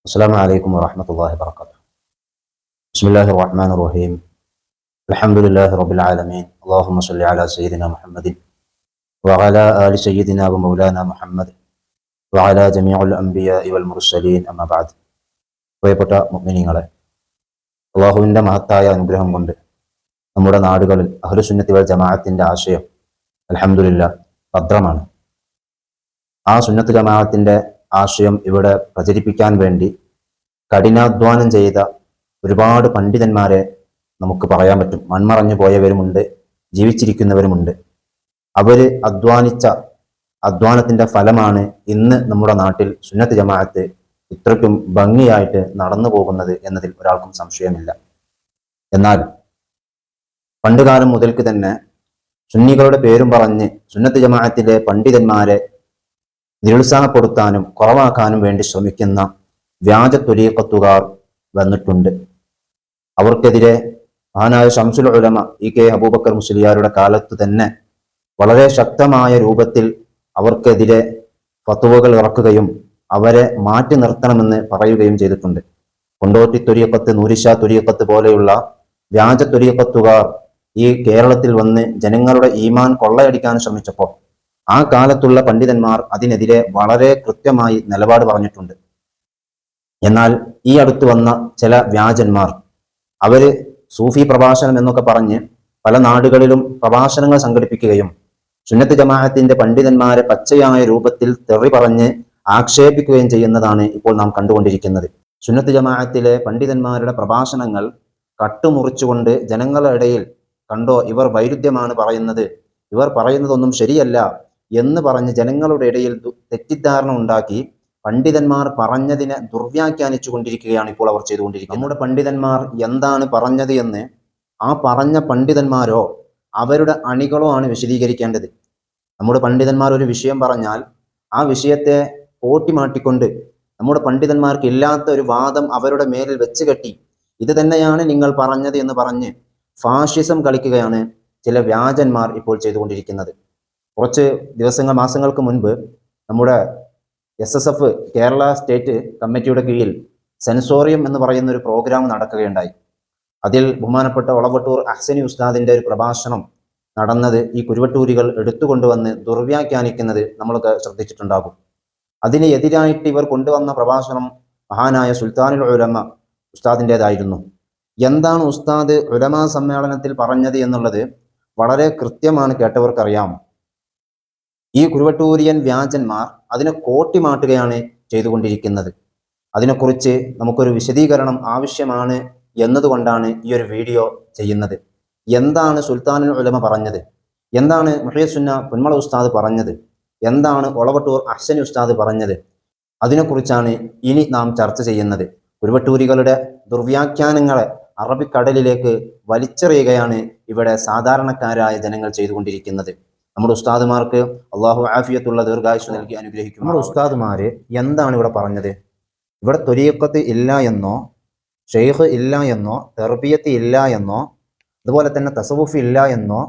السلام عليكم ورحمة الله وبركاته. بسم الله الرحمن الرحيم. الحمد لله رب العالمين. اللهم صل على سيدنا محمد وعلى آل سيدنا ومولانا محمد وعلى جميع الأنبياء والمرسلين أما بعد. പ്രിയപ്പെട്ട മുഅ്മിനീങ്ങളെ, അള്ളാഹുവിൻ്റെ മഹത്തായ അനുഗ്രഹം കൊണ്ട് നമ്മുടെ നാടുകളിൽ അഹ്ലുസുന്നത്തി വൽ ജമാഅത്തിൻ്റെ ആശയം അൽഹംദുലില്ലാഹ് ഭദ്രമാണ്. ആ സുന്നത്ത് ജമാഅത്തിൻ്റെ ആശയം ഇവിടെ പ്രചരിപ്പിക്കാൻ വേണ്ടി കഠിനാധ്വാനം ചെയ്ത ഒരുപാട് പണ്ഡിതന്മാരെ നമുക്ക് പറയാൻ പറ്റും. മൺമറഞ്ഞു പോയവരുമുണ്ട്, ജീവിച്ചിരിക്കുന്നവരുമുണ്ട്. അവർ അധ്വാനിച്ച അധ്വാനത്തിൻ്റെ ഫലമാണ് ഇന്ന് നമ്മുടെ നാട്ടിൽ സുന്നത്ത് ജമാഅത്ത് ഇത്രയ്ക്കും ഭംഗിയായിട്ട് നടന്നു പോകുന്നത് എന്നതിൽ ഒരാൾക്കും സംശയമില്ല. എന്നാൽ പണ്ടുകാലം മുതൽക്ക് തന്നെ സുന്നികളുടെ പേരും പറഞ്ഞ് സുന്നത്ത് ജമാഅത്തിലെ പണ്ഡിതന്മാരെ നിരുത്സാഹപ്പെടുത്താനും കുറവാക്കാനും വേണ്ടി ശ്രമിക്കുന്ന വ്യാജ ത്വരീഖത്തുകാർ വന്നിട്ടുണ്ട്. അവർക്കെതിരെ മഹാനായ ശംസുൽ ഉലമ കെ അബൂബക്കർ മുസ്ലിയാരുടെ കാലത്ത് തന്നെ വളരെ ശക്തമായ രൂപത്തിൽ അവർക്കെതിരെ ഫത്വകൾ ഇറക്കുകയും അവരെ മാറ്റി നിർത്തണമെന്ന് പറയുകയും ചെയ്തിട്ടുണ്ട്. കൊണ്ടോട്ടി ത്വരീഖത്ത്, നൂരിഷാ ത്വരീഖത്ത് പോലെയുള്ള വ്യാജ ത്വരീഖത്തുകാർ ഈ കേരളത്തിൽ വന്ന് ജനങ്ങളുടെ ഈമാൻ കൊള്ളയടിക്കാൻ ശ്രമിച്ചപ്പോൾ ആ കാലത്തുള്ള പണ്ഡിതന്മാർ അതിനെതിരെ വളരെ കൃത്യമായി നിലപാട് പറഞ്ഞിട്ടുണ്ട്. എന്നാൽ ഈ അടുത്ത് വന്ന ചില വ്യാജന്മാർ അവര് സൂഫി പ്രഭാഷണം എന്നൊക്കെ പറഞ്ഞ് പല നാടുകളിലും പ്രഭാഷണങ്ങൾ സംഘടിപ്പിക്കുകയും സുന്നത്ത് ജമാഅത്തിന്റെ പണ്ഡിതന്മാരെ പച്ചയായ രൂപത്തിൽ തെറി പറഞ്ഞ് ആക്ഷേപിക്കുകയും ചെയ്യുന്നതാണ് ഇപ്പോൾ നാം കണ്ടുകൊണ്ടിരിക്കുന്നത്. സുന്നത്ത് ജമാഅത്തിലെ പണ്ഡിതന്മാരുടെ പ്രഭാഷണങ്ങൾ കട്ടുമുറിച്ചുകൊണ്ട് ജനങ്ങളുടെ ഇടയിൽ കണ്ടോ ഇവർ വൈരുദ്ധ്യമാണ് പറയുന്നത്, ഇവർ പറയുന്നതൊന്നും ശരിയല്ല എന്ന് പറഞ്ഞ് ജനങ്ങളുടെ ഇടയിൽ തെറ്റിദ്ധാരണ ഉണ്ടാക്കി പണ്ഡിതന്മാർ പറഞ്ഞതിനെ ദുർവ്യാഖ്യാനിച്ചു കൊണ്ടിരിക്കുകയാണ് ഇപ്പോൾ അവർ ചെയ്തുകൊണ്ടിരിക്കുന്നത്. നമ്മുടെ പണ്ഡിതന്മാർ എന്താണ് പറഞ്ഞത് എന്ന് ആ പറഞ്ഞ പണ്ഡിതന്മാരോ അവരുടെ അണികളോ ആണ് വിശദീകരിക്കേണ്ടത്. നമ്മുടെ പണ്ഡിതന്മാർ ഒരു വിഷയം പറഞ്ഞാൽ ആ വിഷയത്തെ കോട്ടിമാട്ടിക്കൊണ്ട് നമ്മുടെ പണ്ഡിതന്മാർക്ക് ഇല്ലാത്ത ഒരു വാദം അവരുടെ മേലിൽ വെച്ച് കെട്ടി ഇത് തന്നെയാണ് നിങ്ങൾ പറഞ്ഞത് എന്ന് പറഞ്ഞ് ഫാഷിസം കളിക്കുകയാണ് ചില വ്യാജന്മാർ ഇപ്പോൾ ചെയ്തുകൊണ്ടിരിക്കുന്നത്. കുറച്ച് ദിവസങ്ങൾ മാസങ്ങൾക്ക് മുൻപ് നമ്മുടെ SSF കേരള സ്റ്റേറ്റ് കമ്മിറ്റിയുടെ കീഴിൽ സെൻസോറിയം എന്ന് പറയുന്ന ഒരു പ്രോഗ്രാം നടക്കുകയുണ്ടായി. അതിൽ ബഹുമാനപ്പെട്ട ഒളവട്ടൂർ അഹ്സനി ഉസ്താദിൻ്റെ ഒരു പ്രഭാഷണം നടന്നത് ഈ കുരുവട്ടൂരികൾ എടുത്തുകൊണ്ടുവന്ന് ദുർവ്യാഖ്യാനിക്കുന്നത് നമ്മളൊക്കെ ശ്രദ്ധിച്ചിട്ടുണ്ടാകും. അതിന് എതിരായിട്ട് ഇവർ കൊണ്ടുവന്ന പ്രഭാഷണം മഹാനായ സുൽത്താനുൽ ഉലമ ഉസ്താദിൻ്റെതായിരുന്നു. എന്താണ് ഉസ്താദ് ഉലമാ സമ്മേളനത്തിൽ പറഞ്ഞത് എന്നുള്ളത് വളരെ കൃത്യമാണ്, കേട്ടവർക്കറിയാം. ഈ കുരുവട്ടൂരിയൻ വ്യാജന്മാർ അതിനെ കോട്ടിമാട്ടുകയാണ് ചെയ്തുകൊണ്ടിരിക്കുന്നത്. അതിനെക്കുറിച്ച് നമുക്കൊരു വിശദീകരണം ആവശ്യമാണ് എന്നതുകൊണ്ടാണ് ഈ ഒരു വീഡിയോ ചെയ്യുന്നത്. എന്താണ് സുൽത്താനുൽ ഉലമ പറഞ്ഞത്, എന്താണ് മുഹയ്യസുന്ന പൊന്മള ഉസ്താദ് പറഞ്ഞത്, എന്താണ് ഒളവട്ടൂർ അഹ്സനി ഉസ്താദ് പറഞ്ഞത്, അതിനെക്കുറിച്ചാണ് ഇനി നാം ചർച്ച ചെയ്യുന്നത്. കുരുവട്ടൂരികളുടെ ദുർവ്യാഖ്യാനങ്ങളെ അറബിക്കടലിലേക്ക് വലിച്ചെറിയുകയാണ് ഇവിടെ സാധാരണക്കാരായ ജനങ്ങൾ ചെയ്തുകൊണ്ടിരിക്കുന്നത്. നമ്മുടെ ഉസ്താദുമാർക്ക് അള്ളാഹു ആഫിയത്തുള്ള ദീർഘായുസ് നൽകി അനുഗ്രഹിക്കും. നമ്മുടെ ഉസ്താദുമാര് എന്താണ് ഇവിടെ പറഞ്ഞത്? ഇവിടെ ത്വരീഖത്ത് ഇല്ല എന്നോ ഷെയ്ഖ് ഇല്ല എന്നോ തെർബിയത്ത് ഇല്ല എന്നോ അതുപോലെ തന്നെ തസവുഫ് ഇല്ല എന്നോ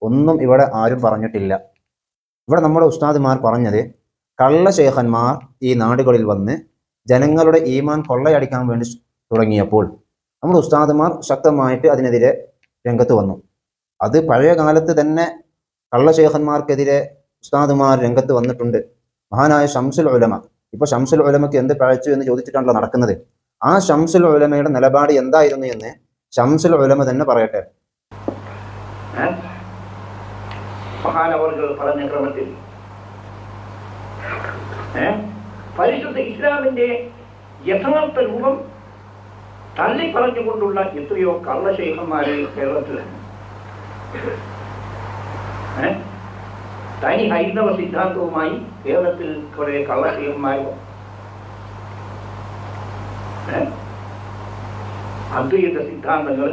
ഒന്നും ഇവിടെ ആരും പറഞ്ഞിട്ടില്ല. ഇവിടെ നമ്മുടെ ഉസ്താദുമാർ പറഞ്ഞത് കള്ള ഷെയ്ഖന്മാർ ഈ നാടുകളിൽ വന്ന് ജനങ്ങളുടെ ഈമാൻ കൊള്ളയടിക്കാൻ വേണ്ടി തുടങ്ങിയപ്പോൾ നമ്മുടെ ഉസ്താദുമാർ ശക്തമായിട്ട് അതിനെതിരെ രംഗത്ത് വന്നു. അത് പഴയ കാലത്ത് തന്നെ കള്ള ഷെയ്ഖന്മാർക്കെതിരെ ഉസ്താദുമാർ രംഗത്ത് വന്നിട്ടുണ്ട്. മഹാനായ ശംസുൽ ഉലമ, ഇപ്പൊ ശംസുൽ ഉലമയ്ക്ക് എന്ത് പഴച്ചു എന്ന് ചോദിച്ചിട്ടാണല്ലോ നടക്കുന്നത്. ആ ശംസുൽ ഉലമയുടെ നിലപാട് എന്തായിരുന്നു എന്ന് ശംസുൽ ഉലമ തന്നെ പറയട്ടെ. മഹാനവർകൾ പറഞ്ഞ ക്രമത്തിൽ പരിശുദ്ധ ഇസ്ലാമിന്റെ യഥാർത്ഥ രൂപം തള്ളി പറഞ്ഞുകൊണ്ടുള്ള എത്രയോ കള്ള ഷെയ്ഖന്മാരെ കേരളത്തിലാണ്. തനി ഹൈന്ദവ സിദ്ധാന്തവുമായി കേരളത്തിൽ കുറെ കള്ള ഷെയ്ഖന്മാരോ അദ്വൈത സിദ്ധാന്തങ്ങൾ,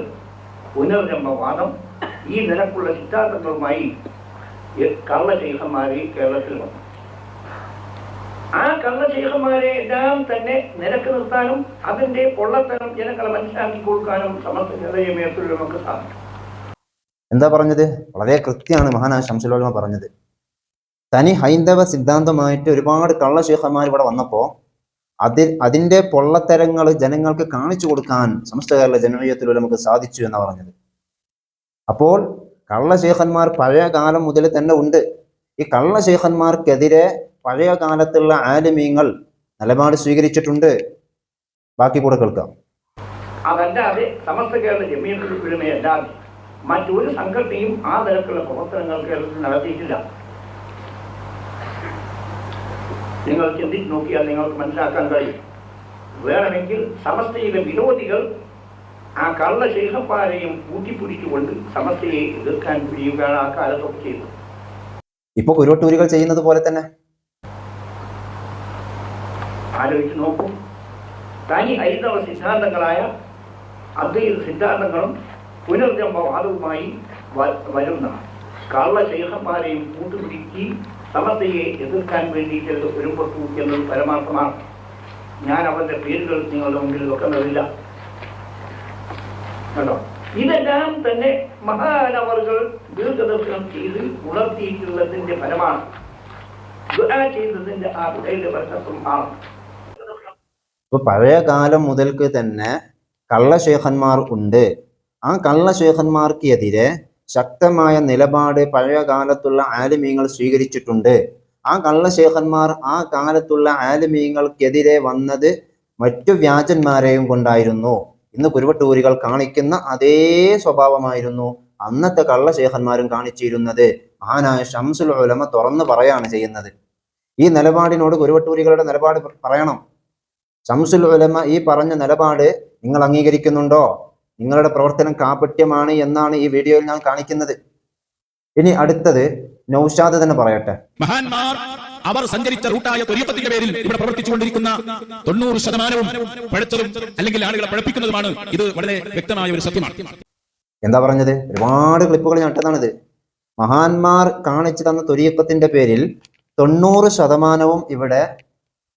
പുനർജന്മവാദം, ഈ നിരക്കുള്ള സിദ്ധാന്തങ്ങളുമായി കള്ള ഷെയ്ഖന്മാരെ കേരളത്തിൽ വന്നു. ആ കള്ള ഷെയ്ഖന്മാരെ എല്ലാം തന്നെ നിരക്ക് നിർത്താനും അതിന്റെ പൊള്ളത്തരം ജനങ്ങളെ മനസ്സിലാക്കി കൊടുക്കാനും സമസ്ത ജനതയെ നമുക്ക് സാധിക്കും. എന്താ പറഞ്ഞത്? വളരെ കൃത്യമാണ് മഹാനായ ശംസുൽ ഉലമ പറഞ്ഞത്. തനി ഹൈന്ദവ സിദ്ധാന്തമായിട്ട് ഒരുപാട് കള്ള ഷെയ്ഖന്മാർ ഇവിടെ വന്നപ്പോൾ അതിൻ്റെ പൊള്ളത്തരങ്ങൾ ജനങ്ങൾക്ക് കാണിച്ചു കൊടുക്കാൻ സമസ്ത കേരള ജംഇയ്യത്തുൽ ഉലമക്ക് സാധിച്ചു എന്നാണ് പറഞ്ഞത്. അപ്പോൾ കള്ള ശൈഖന്മാർ പഴയ കാലം മുതൽ തന്നെ ഉണ്ട്. ഈ കള്ള ശൈഖന്മാർക്കെതിരെ പഴയ കാലത്തുള്ള ആലിമീങ്ങൾ നിലപാട് സ്വീകരിച്ചിട്ടുണ്ട്. ബാക്കി കൂടെ കേൾക്കാം. അതല്ലാതെ സമസ്ത കേരള ജംഇയ്യത്തുൽ ഉലമയല്ലാതെ മറ്റൊരു സംഘടനയും ആ തരത്തിലുള്ള പ്രവർത്തനങ്ങൾ കേരളത്തിൽ നടത്തിയിട്ടില്ല. നിങ്ങൾ ചിന്തിച്ച് നോക്കിയാൽ നിങ്ങൾക്ക് മനസ്സിലാക്കാൻ കഴിയും. വേണമെങ്കിൽ സമസ്തയിലെ വിരോധികൾ ആ കള്ള ശൈഖന്മാരെയും കൂട്ടിപ്പിടിച്ചുകൊണ്ട് സമസ്തയെ എതിർക്കാൻ പിടിയുകയാണ് ആ കാലത്തൊക്കെ ചെയ്തത്. ഇപ്പൊ കുരുവട്ടൂരികൾ ചെയ്യുന്നത് പോലെ തന്നെ. ആലോചിച്ച് നോക്കൂ. തനി ഹൈന്ദവ സിദ്ധാന്തങ്ങളായ അദ്വൈത സിദ്ധാന്തങ്ങളും പുനർജന്മവാദവുമായി വരുന്ന കള്ള ശൈഖന്മാരെയും കൂട്ടുപിടിച്ച് സമസ്തയെ എതിർക്കാൻ വേണ്ടിയിട്ട് ഒരുപെട്ടു എന്നത് പരമാർത്ഥമാണ്. ഞാൻ അവരുടെ പേരുകൾ നിങ്ങളുടെ മുമ്പിൽ വെക്കുന്നതില്ല കേട്ടോ. ഇതെല്ലാം തന്നെ മഹാനവറുകൾ ദീർഘദർശനം ചെയ്ത് ഉണർത്തിയിട്ടുള്ളതിന്റെ ഫലമാണ്. ചെയ്തതിന്റെ ആ വിടയുടെ വർഷത്വം ആണ്. ഇപ്പൊ പഴയ കാലം മുതൽക്ക് തന്നെ കള്ള ശൈഖന്മാർ ഉണ്ട്. ആ കള്ള ശൈഖന്മാർക്കെതിരെ ശക്തമായ നിലപാട് പഴയ കാലത്തുള്ള ആലിമീങ്ങൾ സ്വീകരിച്ചിട്ടുണ്ട്. ആ കള്ള ശൈഖന്മാർ ആ കാലത്തുള്ള ആലിമീങ്ങൾക്കെതിരെ വന്നത് മറ്റു വ്യാജന്മാരെയും കൊണ്ടായിരുന്നു. ഇന്ന് കുരുവട്ടൂരികൾ കാണിക്കുന്ന അതേ സ്വഭാവമായിരുന്നു അന്നത്തെ കള്ള ശൈഖന്മാരും കാണിച്ചിരുന്നത്. മഹാനായ ശംസുൽ ഉലമ തുറന്നു പറയാണ് ചെയ്യുന്നത്. ഈ നിലപാടിനോട് കുരുവട്ടൂരികളുടെ നിലപാട് പറയണം. ശംസുൽ ഉലമ ഈ പറഞ്ഞ നിലപാട് നിങ്ങൾ അംഗീകരിക്കുന്നുണ്ടോ? നിങ്ങളുടെ പ്രവർത്തനം കാപട്യമാണ് എന്നാണ് ഈ വീഡിയോയിൽ ഞാൻ കാണിക്കുന്നത്. ഇനി അടുത്തത് നൗഷാദ് തന്നെ പറയട്ടെ. മഹാന്മാർ അവർ സഞ്ചരിച്ച റൂട്ടായ ത്വരീഖത്തിന്റെ പേരിൽ ഇവിടെ പ്രവർത്തിച്ചുകൊണ്ടിരിക്കുന്ന 90% പഴച്ചതും അല്ലെങ്കിൽ ആളുകളെ പഴപ്പിക്കുന്നതുമാണ്. ഇത് വളരെ വ്യക്തമായ ഒരു സത്യമാണ്. എന്താ പറഞ്ഞത്? ഒരുപാട് ക്ലിപ്പുകൾ ഞാൻ ഇട്ടതാണിത്. മഹാന്മാർ കാണിച്ചു തന്ന ത്വരീഖത്തിന്റെ പേരിൽ 90% ഇവിടെ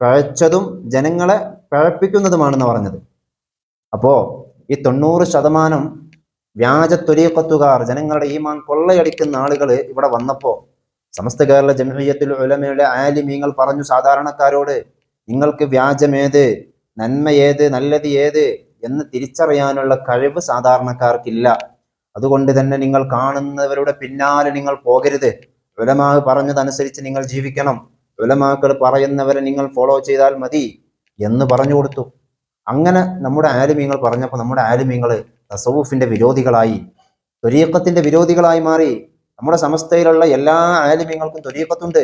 പഴച്ചതും ജനങ്ങളെ പഴപ്പിക്കുന്നതുമാണെന്ന് പറഞ്ഞത്. അപ്പോ ഈ 90% വ്യാജ ത്വരീഖത്തുകാർ, ജനങ്ങളുടെ ഈമാൻ കൊള്ളയടിക്കുന്ന ആളുകൾ ഇവിടെ വന്നപ്പോൾ സമസ്ത കേരള ജംഇയ്യത്തുൽ ഉലമയുടെ ആലിമീങ്ങൾ പറഞ്ഞു സാധാരണക്കാരോട്, നിങ്ങൾക്ക് വ്യാജമേത് നന്മയേത് നല്ലത് ഏത് എന്ന് തിരിച്ചറിയാനുള്ള കഴിവ് സാധാരണക്കാർക്കില്ല. അതുകൊണ്ട് തന്നെ നിങ്ങൾ കാണുന്നവരുടെ പിന്നാലെ നിങ്ങൾ പോകരുത്. ഉലമാ പറഞ്ഞതനുസരിച്ച് നിങ്ങൾ ജീവിക്കണം. ഉലമാക്കൾ പറയുന്നവരെ നിങ്ങൾ ഫോളോ ചെയ്താൽ മതി എന്ന് പറഞ്ഞു കൊടുത്തു. അങ്ങനെ നമ്മുടെ ആലിമീങ്ങൾ പറഞ്ഞപ്പോൾ നമ്മുടെ ആലിമീങ്ങൾ തസവുഫിന്റെ വിരോധികളായി, ത്വരീഖത്തിന്റെ വിരോധികളായി മാറി. നമ്മുടെ സമസ്തയിലുള്ള എല്ലാ ആലിമീങ്ങൾക്കും ത്വരീഖത്തുണ്ട്,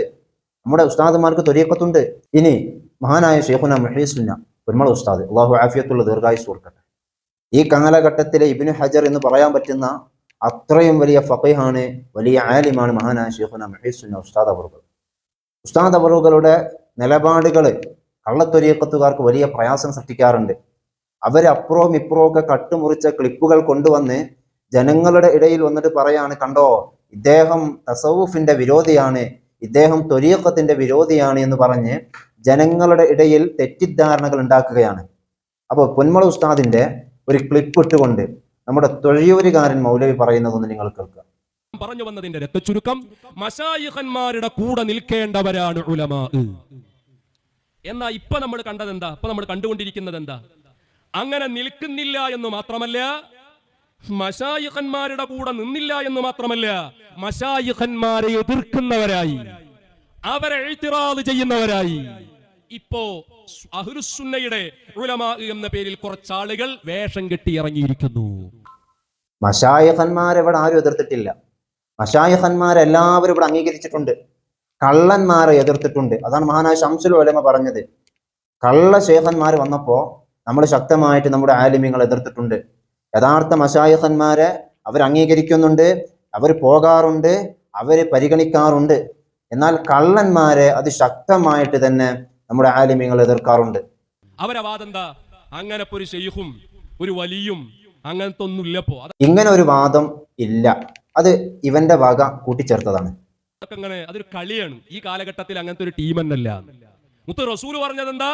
നമ്മുടെ ഉസ്താദുമാർക്ക് ത്വരീഖത്തുണ്ട്. ഇനി മഹാനായ ശൈഖുന മുഹീസുന്ന കുരുമള ഉസ്താദ്, അള്ളാഹു ആഫിയത്തുള്ള ദീർഘായുസ് കൊടുക്കട്ടെ, ഈ കാലഘട്ടത്തിലെ ഇബ്നു ഹജർ എന്ന് പറയാൻ പറ്റുന്ന അത്രയും വലിയ ഫഖീഹാണ്, വലിയ ആലിമാണ് മഹാനായ ശൈഖുന മുഹീസുന്ന ഉസ്താദ് അവറുകൾ. ഉസ്താദ് അവറുകളുടെ നിലപാടുകൾ കള്ളത്വരീഖത്തുകാർക്ക് വലിയ പ്രയാസം സൃഷ്ടിക്കാറുണ്ട്. അവർ അപ്പുറവും ഇപ്പുറവും ഒക്കെ കട്ടുമുറിച്ച ക്ലിപ്പുകൾ കൊണ്ടുവന്ന് ജനങ്ങളുടെ ഇടയിൽ വന്നിട്ട് പറയാണ്, കണ്ടോ ഇദ്ദേഹം തസവുഫിന്റെ വിരോധിയാണ്, ഇദ്ദേഹം ത്വരീഖത്തിന്റെ വിരോധിയാണ് എന്ന് പറഞ്ഞ് ജനങ്ങളുടെ ഇടയിൽ തെറ്റിദ്ധാരണകൾ ഉണ്ടാക്കുകയാണ്. അപ്പോൾ പൊന്മള ഉസ്താദിന്റെ ഒരു ക്ലിപ്പ് ഇട്ടുകൊണ്ട് നമ്മുടെ തൊഴിയൂരുകാരൻ മൗലവി പറയുന്നതൊന്ന് നിങ്ങൾ കേൾക്കുക. പറഞ്ഞു വന്നതിന്റെ രക്തചുരുക്കം, മശായിഖന്മാരുടെ കൂടെ നിൽക്കേണ്ടവരാണ് ഉലമാ. എന്നാ ഇപ്പൊ നമ്മൾ കണ്ടത് എന്താ? ഇപ്പൊ നമ്മൾ കണ്ടുകൊണ്ടിരിക്കുന്നത് എന്താ? അങ്ങനെ നിൽക്കുന്നില്ല എന്ന് മാത്രമല്ല, മശായിഖന്മാരുടെ കൂടെ നിന്നില്ല എന്ന് മാത്രമല്ല, മശായിഖന്മാരെ എതിർക്കുന്നവരായി, അവരെ ഇഅ്തിറാദ് ചെയ്യുന്നവരായി. ഇപ്പോ അഹ്ലുസുന്നയുടെ ഉലമാ എന്ന പേരിൽ കുറച്ചാളുകൾ വേഷം കെട്ടി ഇറങ്ങിയിരിക്കുന്നു. മശായിഖന്മാരെ ഇവിടെ ആരും എതിർത്തിട്ടില്ല. മശായിഖന്മാരെല്ലാവരും ഇവിടെ അംഗീകരിച്ചിട്ടുണ്ട്. കള്ളന്മാരെ എതിർത്തിട്ടുണ്ട്. അതാണ് മഹാനായ ശംസുൽ ഉലമ പറഞ്ഞത്. കള്ള ശൈഖന്മാർ വന്നപ്പോൾ നമ്മൾ ശക്തമായിട്ട് നമ്മുടെ ആലിമീങ്ങളെ എതിർത്തിട്ടുണ്ട്. യഥാർത്ഥ മശായിഖന്മാരെ അവർ അംഗീകരിക്കുന്നുണ്ട്, അവർ പോകാറുണ്ട്, അവർ പരിഗണിക്കാറുണ്ട്. എന്നാൽ കള്ളന്മാരെ അത് ശക്തമായിട്ട് തന്നെ നമ്മുടെ ആലിമീങ്ങൾ എതിർക്കാറുണ്ട്. അവരെ വാദം എന്താ? അങ്ങനെ ഒരു ശൈഖും ഒരു വലിയും അങ്ങനത്തെ ഒന്നും ഇല്ലപ്പോ. ഇങ്ങനെ ഒരു വാദം ഇല്ല, അത് ഇവന്റെ വക കൂട്ടിച്ചേർത്തതാണ്. അങ്ങനെ അതൊരു കളിയാണ്. ഈ കാലഘട്ടത്തിൽ അങ്ങനത്തെ ഒരു ടീം എന്നല്ല. മുത്ത് റസൂൽ പറഞ്ഞത് എന്താ?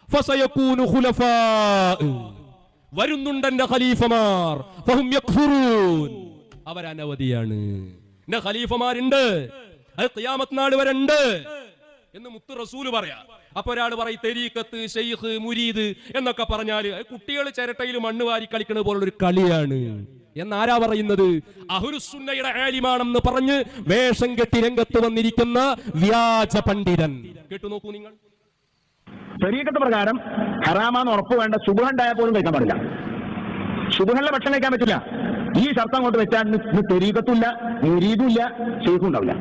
ഫസയകൂനു ഖുലഫാ, വരുന്നുണ്ടെന്റെ ഖലീഫമാർ, ഫഹും യക്ഫുറൂൻ, അവരനവധിയാണ്. എന്റെ ഖലീഫമാരുണ്ട്, അത് ഖിയാമത്ത് നാൾ വരെ ഉണ്ട് എന്ന് മുത്ത് റസൂൽ പറയാ. അപ്പൊ ഒരാൾ പറയും തെരീക്കത്ത്, ഷെയ്ഖ്, മുരീദ് എന്നൊക്കെ പറഞ്ഞാല് കുട്ടികൾ ചിരട്ടയിൽ മണ്ണ് വാരി കളിക്കുന്നത് പോലുള്ളൊരു കളിയാണ് എന്നാരാ പറയുന്നത്? അഹ്ലുസുന്നയുടെ ആലിമാണെന്ന് പറഞ്ഞ് വേഷം കെട്ടി രംഗത്ത് വന്നിരിക്കുന്ന വ്യാജ പണ്ഡിതൻ. കേട്ടു നോക്കൂ നിങ്ങൾ. ത്വരീഖത്ത് പ്രകാരം ഹറാമാന്ന് ഉറപ്പ് വേണ്ട സുബ്ഹ് ഉണ്ടായാൽ പോലും കഴിക്കാൻ പാടില്ല. സുബ്ഹിലെ ഭക്ഷണം കഴിക്കാൻ പറ്റില്ല. ഈ ഷർത്ത് അങ്ങോട്ട് വെച്ചാൽ ഇന്ന് ത്വരീഖത്തും ഇല്ല, മുരീദും ഇല്ല, ഷെയ്ഖും ഉണ്ടാവില്ല.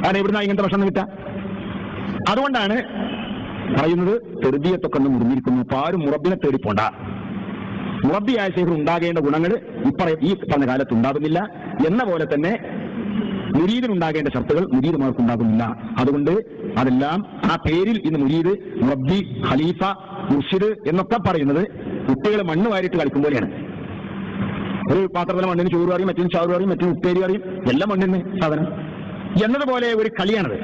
കാരണം ഇവിടുന്ന് ഇങ്ങനത്തെ ഭക്ഷണം കിട്ടാം. അതുകൊണ്ടാണ് പറയുന്നത് തെർബിയത്തൊക്കെ ഒന്ന് മുറിഞ്ഞിരിക്കുന്നു. ഇപ്പൊ ആരും മുറബിനെ തേടിപ്പോണ്ട. മുറബിയായ ശേഖർ ഉണ്ടാകേണ്ട ഗുണങ്ങൾ ഈ പറഞ്ഞ കാലത്ത് ഉണ്ടാകുന്നില്ല എന്ന പോലെ തന്നെ മുരീദിനുണ്ടാകേണ്ട ഷർത്തുകൾ മുരീദുമാർക്ക് ഉണ്ടാകുന്നില്ല. അതുകൊണ്ട് അതെല്ലാം ആ പേരിൽ ഇന്ന് മുരീദ്, മുറബി, ഖലീഫ, മുർഷിദ് എന്നൊക്കെ പറയുന്നത് കുട്ടികൾ മണ്ണ് വാരിട്ട് കളിക്കും പോലെയാണ്. ഒരു പാത്രത്തിലെ മണ്ണിന് ചോറ് അറിയും, മറ്റൊരു ചാറ് അറിയും, മറ്റൊരു ഉപ്പേരി അറിയും, എല്ലാം മണ്ണിന് സാധനം എന്നതുപോലെ ഒരു കളിയാണത്.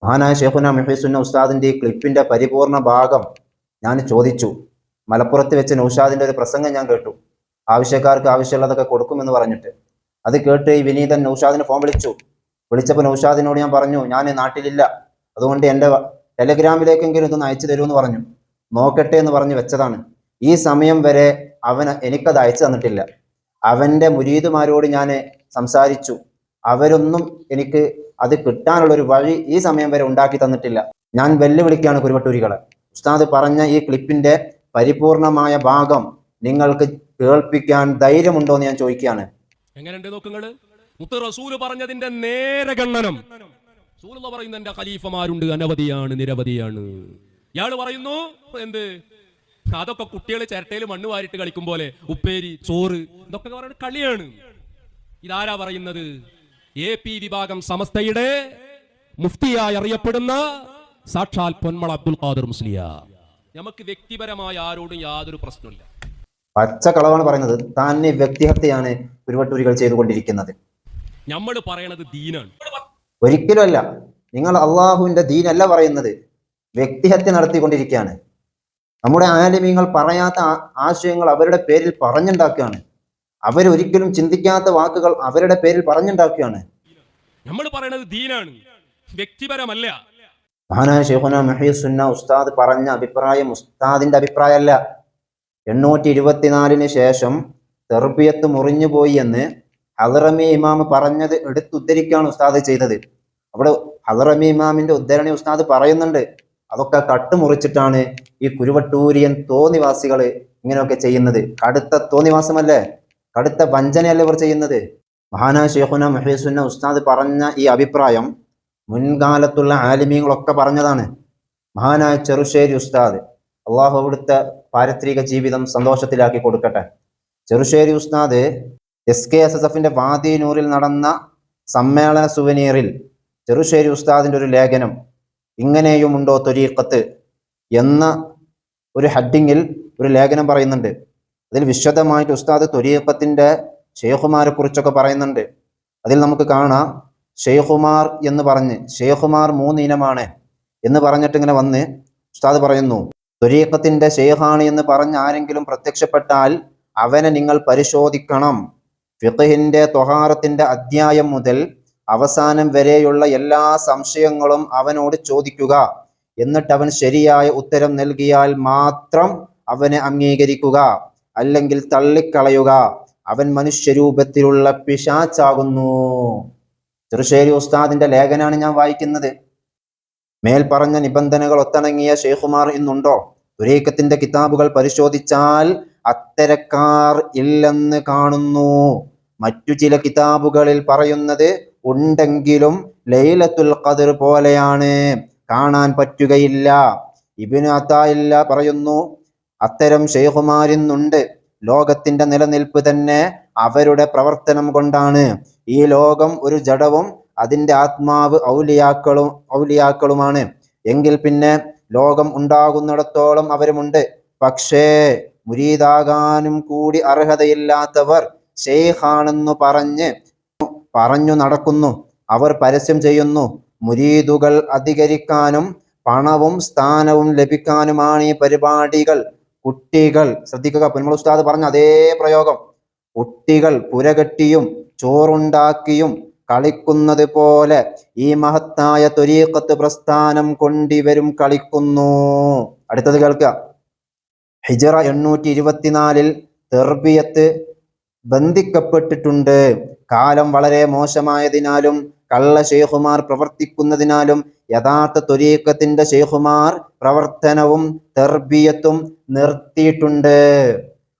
മഹാനായ ഷെയ്ഖുന മുഹീസുന്ന ഉസ്താദിന്റെ ഈ ക്ലിപ്പിന്റെ പരിപൂർണ ഭാഗം ഞാൻ ചോദിച്ചു. മലപ്പുറത്ത് വെച്ച് നൗഷാദിന്റെ ഒരു പ്രസംഗം ഞാൻ കേട്ടു. ആവശ്യക്കാർക്ക് ആവശ്യമുള്ളതൊക്കെ കൊടുക്കുമെന്ന് പറഞ്ഞിട്ട്. അത് കേട്ട് ഈ വിനീതൻ നൗഷാദിന് ഫോൺ വിളിച്ചപ്പോൾ നൗഷാദിനോട് ഞാൻ പറഞ്ഞു, ഞാൻ നാട്ടിലില്ല, അതുകൊണ്ട് എൻ്റെ ടെലഗ്രാമിലേക്കെങ്കിലും ഇതൊന്ന് അയച്ചു തരുമെന്ന് പറഞ്ഞു. നോക്കട്ടെ എന്ന് പറഞ്ഞ് വെച്ചതാണ്. ഈ സമയം വരെ അവൻ എനിക്കത് അയച്ചു തന്നിട്ടില്ല. അവൻ്റെ മുരീദുമാരോട് ഞാൻ സംസാരിച്ചു. അവരൊന്നും എനിക്ക് അത് കിട്ടാനുള്ളൊരു വഴി ഈ സമയം വരെ ഉണ്ടാക്കി തന്നിട്ടില്ല. ഞാൻ വെല്ലുവിളിക്കുകയാണ് കുരുവട്ടൂരികളെ. ഉസ്താദ് പറഞ്ഞ ഈ ക്ലിപ്പിന്റെ പരിപൂർണമായ ഭാഗം നിങ്ങൾക്ക് കേൾപ്പിക്കാൻ ധൈര്യമുണ്ടോ എന്ന് ഞാൻ ചോദിക്കുകയാണ്. എങ്ങനെയുണ്ട് നോക്കുങ്ങള്? മുത്ത് റസൂല് പറഞ്ഞതിന്റെ നേരെ ഖണ്ഡനം. റസൂൽ പറയുന്ന എന്റെ ഖലീഫമാരുണ്ട്, അനവധിയാണ്, നിരവധിയാണ്. ഇയാള് പറയുന്നു എന്ത്? അതൊക്കെ കുട്ടികൾ ചിരട്ടയിൽ മണ്ണ് വാരിട്ട് കളിക്കും പോലെ, ഉപ്പേരി, ചോറ്, ഇതൊക്കെ പറയുന്നത് കളിയാണ്. ഇതാരാ പറയുന്നത്? AP വിഭാഗം സമസ്തയുടെ മുഫ്തിയായി അറിയപ്പെടുന്ന സാക്ഷാൽ പൊന്മള അബ്ദുൽ ഖാദിർ മുസ്ലിയാർ. നമുക്ക് വ്യക്തിപരമായ ആരോടും യാതൊരു പ്രശ്നമില്ല. പച്ച കളവാണ് പറയുന്നത്. തന്നെ വ്യക്തിഹത്യയാണ് കുരുവട്ടൂരികൾ ചെയ്തുകൊണ്ടിരിക്കുന്നത്. നമ്മൾ പറയണത് ദീനാണ്. ഒരിക്കലുമല്ല. നിങ്ങൾ അള്ളാഹുവിന്റെ ദീനല്ല പറയുന്നത്, വ്യക്തിഹത്യ നടത്തിക്കൊണ്ടിരിക്കുകയാണ്. നമ്മുടെ ആലിമീങ്ങൾ പറയാത്ത ആശയങ്ങൾ അവരുടെ പേരിൽ പറഞ്ഞുണ്ടാക്കുകയാണ്. അവരൊരിക്കലും ചിന്തിക്കാത്ത വാക്കുകൾ അവരുടെ പേരിൽ പറഞ്ഞുണ്ടാക്കുകയാണ്. നമ്മൾ പറയണത് ദീനാണ്, വ്യക്തിപരമല്ല. മഹാനായ ഷെയ്ഖുന മുഹീസുന്ന ഉസ്താദ് പറഞ്ഞ അഭിപ്രായം ഉസ്താദിന്റെ അഭിപ്രായമല്ല. 824 ശേഷം തെർബിയത്ത് മുറിഞ്ഞുപോയി എന്ന് ഹളറമി ഇമാം പറഞ്ഞത് എടുത്തുദ്ധരിക്കുകയാണ് ഉസ്താദ് ചെയ്തത്. അവിടെ ഹളറമി ഇമാമിന്റെ ഉദ്ധരണി ഉസ്താദ് പറയുന്നുണ്ട്. അതൊക്കെ കട്ടുമുറിച്ചിട്ടാണ് ഈ കുരുവട്ടൂരിയൻ തോന്നിവാസികൾ ഇങ്ങനെയൊക്കെ ചെയ്യുന്നത്. കടുത്ത തോന്നിവാസമല്ലേ, കടുത്ത വഞ്ചനയല്ലേ ഇവർ ചെയ്യുന്നത്. മഹാനായ ഷെയ്ഖുന മുഹീസുന്ന ഉസ്താദ് പറഞ്ഞ ഈ അഭിപ്രായം മുൻകാലത്തുള്ള ആലിമീങ്ങളൊക്കെ പറഞ്ഞതാണ്. മഹാനായ ചെറുശ്ശേരി ഉസ്താദ്, അള്ളാഹു അവിടുത്തെ പാരത്രിക ജീവിതം സന്തോഷത്തിലാക്കി കൊടുക്കട്ടെ. ചെറുശ്ശേരി ഉസ്താദ് SKSSFന്റെ വാദിനൂറിൽ നടന്ന സമ്മേളന സുവനീറിൽ ചെറുശ്ശേരി ഉസ്താദിന്റെ ഒരു ലേഖനം, ഇങ്ങനെയുമുണ്ടോ ത്വരീഖത്ത് എന്ന ഒരു ഹെഡിങ്ങിൽ ഒരു ലേഖനം പറയുന്നുണ്ട്. അതിൽ വിശദമായിട്ട് ഉസ്താദ് ത്വരീഖത്തിന്റെ ഷെയ്ഖുമാരെ കുറിച്ചൊക്കെ പറയുന്നുണ്ട്. അതിൽ നമുക്ക് കാണാം, ഷെയ്ഖുമാർ എന്ന് പറഞ്ഞ്, ഷെയ്ഖുമാർ 3 ഇനമാണ് എന്ന് പറഞ്ഞിട്ട് ഇങ്ങനെ വന്ന് ഉസ്താദ് പറയുന്നു, ത്വരീഖത്തിന്റെ ഷെയ്ഖാണ് എന്ന് പറഞ്ഞ് ആരെങ്കിലും പ്രത്യക്ഷപ്പെട്ടാൽ അവനെ നിങ്ങൾ പരിശോധിക്കണം. ഫിഖ്ഹിന്റെ ത്വഹാറത്തിന്റെ അധ്യായം മുതൽ അവസാനം വരെയുള്ള എല്ലാ സംശയങ്ങളും അവനോട് ചോദിക്കുക. എന്നിട്ട് അവൻ ശരിയായ ഉത്തരം നൽകിയാൽ മാത്രം അവനെ അംഗീകരിക്കുക, അല്ലെങ്കിൽ തള്ളിക്കളയുക. അവൻ മനുഷ്യരൂപത്തിലുള്ള പിശാച്ചാകുന്നു. ചെറുശ്ശേരി ഉസ്താദിന്റെ ലേഖനാണ് ഞാൻ വായിക്കുന്നത്. മേൽ പറഞ്ഞ നിബന്ധനകൾ ഒത്തിണങ്ങിയ ഷെയ്ഖുമാർ ഇന്നുണ്ടോ? ത്വരീഖത്തിന്റെ കിതാബുകൾ പരിശോധിച്ചാൽ അത്തരക്കാർ ഇല്ലെന്ന് കാണുന്നു. മറ്റു ചില കിതാബുകളിൽ പറയുന്നത് ഉണ്ടെങ്കിലും ലൈലത്തുൽ ഖദ്ർ പോലെയാണ്, കാണാൻ പറ്റുകയില്ല. ഇബ്നു അതാഇല്ല പറയുന്നു, അത്തരം ഷെയ്ഖുമാരിന്നുണ്ട്. ലോകത്തിന്റെ നിലനിൽപ്പ് തന്നെ അവരുടെ പ്രവർത്തനം കൊണ്ടാണ്. ഈ ലോകം ഒരു ജഡവും അതിൻ്റെ ആത്മാവ് ഔലിയാക്കളുമാണ്. എങ്കിൽ പിന്നെ ലോകം ഉണ്ടാകുന്നിടത്തോളം അവരുമുണ്ട്. പക്ഷേ മുരീദാകാനും കൂടി അർഹതയില്ലാത്തവർ ഷെയ്ഖാണെന്നു പറഞ്ഞു നടക്കുന്നു. അവർ പരസ്യം ചെയ്യുന്നു. മുരീദുകൾ അധികരിക്കാനും പണവും സ്ഥാനവും ലഭിക്കാനുമാണ് ഈ പരിപാടികൾ. കുട്ടികൾ, ശ്രദ്ധിക്കുക, പൊന്മുള ഉസ്താദ് പറഞ്ഞ അതേ പ്രയോഗം, കുട്ടികൾ പുരകെട്ടിയും ചോറുണ്ടാക്കിയും കളിക്കുന്നത് പോലെ ഈ മഹത്തായ ത്വരീഖത്ത് പ്രസ്ഥാനം കൊണ്ടിവരും കളിക്കുന്നു. അടുത്തത് കേൾക്കുക. ഹിജറ 824 തെർബിയത്ത് ബന്ധിക്കപ്പെട്ടിട്ടുണ്ട്. കാലം വളരെ മോശമായതിനാലും കള്ള ഷെയ്ഖുമാർ പ്രവർത്തിക്കുന്നതിനാലും യഥാർത്ഥ ത്വരീഖത്തിന്റെ ഷെയ്ഖുമാർ പ്രവർത്തനവും തെർബിയത്തും നിർത്തിയിട്ടുണ്ട്.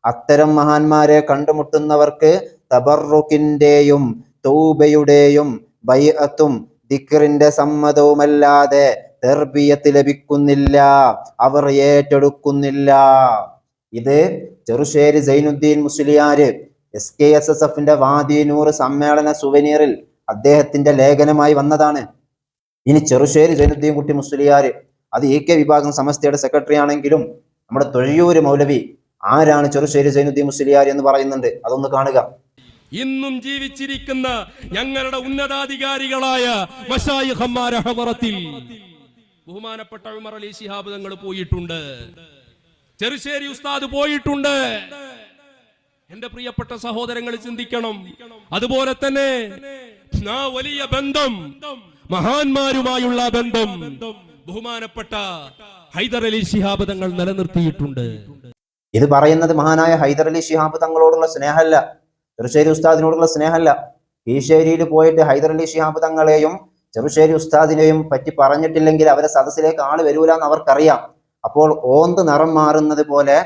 അത്തരം മഹാന്മാരെ കണ്ടുമുട്ടുന്നവർക്ക് തബറുക്കിന്റെയും തൗബയുടെയും ബൈഅത്തും ദിക്റിന്റെ സമ്മതവുമല്ലാതെ തെർബിയത്ത് ലഭിക്കുന്നില്ല, അവർ ഏറ്റെടുക്കുന്നില്ല. ഇത് ചെറുശ്ശേരി സൈനുദ്ദീൻ മുസ്ലിയാർ SKSSFന്റെ വാദിനൂർ സമ്മേളന സുവനീറിൽ അദ്ദേഹത്തിന്റെ ലേഖനമായി വന്നതാണ്. ഇനി ചെറുശ്ശേരി സൈനുദ്ദീൻ കുട്ടി മുസ്ലിയാർ അത് EK വിഭാഗം സമസ്തയുടെ സെക്രട്ടറി ആണെങ്കിലും നമ്മുടെ തൊഴിയൂര് മൗലവി ആരാണ് ചെറുശ്ശേരി സൈനുദ്ദീൻ മുസ്ലിയാർ എന്ന് പറയുന്നുണ്ട്. അതൊന്ന് കാണുക. ഇന്നും ജീവിച്ചിരിക്കുന്ന ഞങ്ങളുടെ ഉന്നതാധികാരികളായ മശായിഖന്മാരെ ഹളറത്തിൽ ബഹുമാനപ്പെട്ട ഉമർ അലി ശിഹാബ് തങ്ങൾ പോയിട്ടുണ്ട്, ചെറുശ്ശേരി ഉസ്താദ് പോയിട്ടുണ്ട്. എന്റെ പ്രിയപ്പെട്ട സഹോദരങ്ങൾ ചിന്തിക്കണം. അതുപോലെ തന്നെ ആ വലിയ ബന്ധം, മഹാന്മാരുമായുള്ള ബന്ധം ബഹുമാനപ്പെട്ട ഹൈദർ അലി ശിഹാബ് തങ്ങൾ നിലനിർത്തിയിട്ടുണ്ട്. ഇത് പറയുന്നത് മഹാനായ ഹൈദർ അലി ശിഹാബ് തങ്ങളോടുള്ള സ്നേഹമല്ല, ചെറുശ്ശേരി ഉസ്താദിനോടുള്ള സ്നേഹമല്ല. കീശേരിയിൽ പോയിട്ട് ഹൈദർ അലി ശിഹാബ് തങ്ങളെയും ചെറുശ്ശേരി ഉസ്താദിനെയും പറ്റി പറഞ്ഞിട്ടില്ലെങ്കിൽ അവരെ സദസ്സിലേക്ക് ആള് വരൂല എന്ന് അവർക്കറിയാം. അപ്പോൾ ഓന്ത് നിറം മാറുന്നത് പോലെ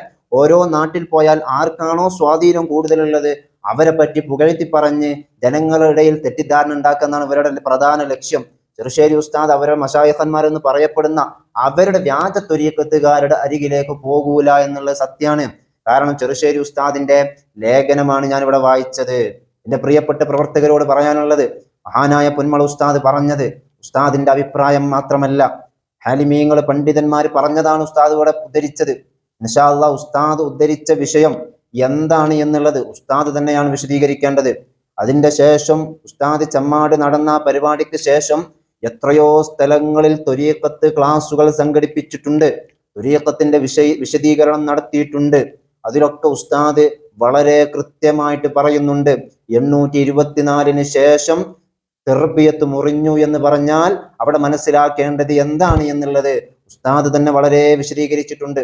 ഓരോ നാട്ടിൽ പോയാൽ ആർക്കാണോ സ്വാധീനം കൂടുതലുള്ളത് അവരെ പറ്റി പുകഴ്ത്തി പറഞ്ഞ് ജനങ്ങളുടെ ഇടയിൽ തെറ്റിദ്ധാരണ ഉണ്ടാക്കുന്നതാണ് ഇവരുടെ പ്രധാന ലക്ഷ്യം. ചെറുശ്ശേരി ഉസ്താദ് അവരുടെ മശായിഖന്മാരെന്ന് പറയപ്പെടുന്ന അവരുടെ വ്യാജ ത്വരീഖത്തുകാരുടെ അരികിലേക്ക് പോകൂല എന്നുള്ളത് സത്യമാണ്. കാരണം ചെറുശ്ശേരി ഉസ്താദിന്റെ ലേഖനമാണ് ഞാനിവിടെ വായിച്ചത്. എന്റെ പ്രിയപ്പെട്ട പ്രവർത്തകരോട് പറയാനുള്ളത്, മഹാനായ പൊന്മള ഉസ്താദ് പറഞ്ഞത് ഉസ്താദിന്റെ അഭിപ്രായം മാത്രമല്ല, ഹാലിമീങ്ങൾ പണ്ഡിതന്മാർ പറഞ്ഞതാണ് ഉസ്താദ് ഇവിടെ ഉദ്ധരിച്ചത്. ഇൻഷാ അല്ലാഹ് ഉസ്താദ് ഉദ്ധരിച്ച വിഷയം എന്താണ് എന്നുള്ളത് ഉസ്താദ് തന്നെയാണ് വിശദീകരിക്കേണ്ടത്. അതിന്റെ ശേഷം ഉസ്താദ് ചമ്മാട് നടന്ന പരിപാടിക്ക് ശേഷം എത്രയോ സ്ഥലങ്ങളിൽ ത്വരീഖത്ത് ക്ലാസുകൾ സംഘടിപ്പിച്ചിട്ടുണ്ട്, ത്വരീഖത്തിന്റെ വിശദീകരണം നടത്തിയിട്ടുണ്ട്. അതിലൊക്കെ ഉസ്താദ് വളരെ കൃത്യമായിട്ട് പറയുന്നുണ്ട്, 824 ശേഷം തെർബിയത്ത് മുറിഞ്ഞു എന്ന് പറഞ്ഞാൽ അവിടെ മനസ്സിലാക്കേണ്ടത് എന്താണ് എന്നുള്ളത് ഉസ്താദ് തന്നെ വളരെ വിശദീകരിച്ചിട്ടുണ്ട്.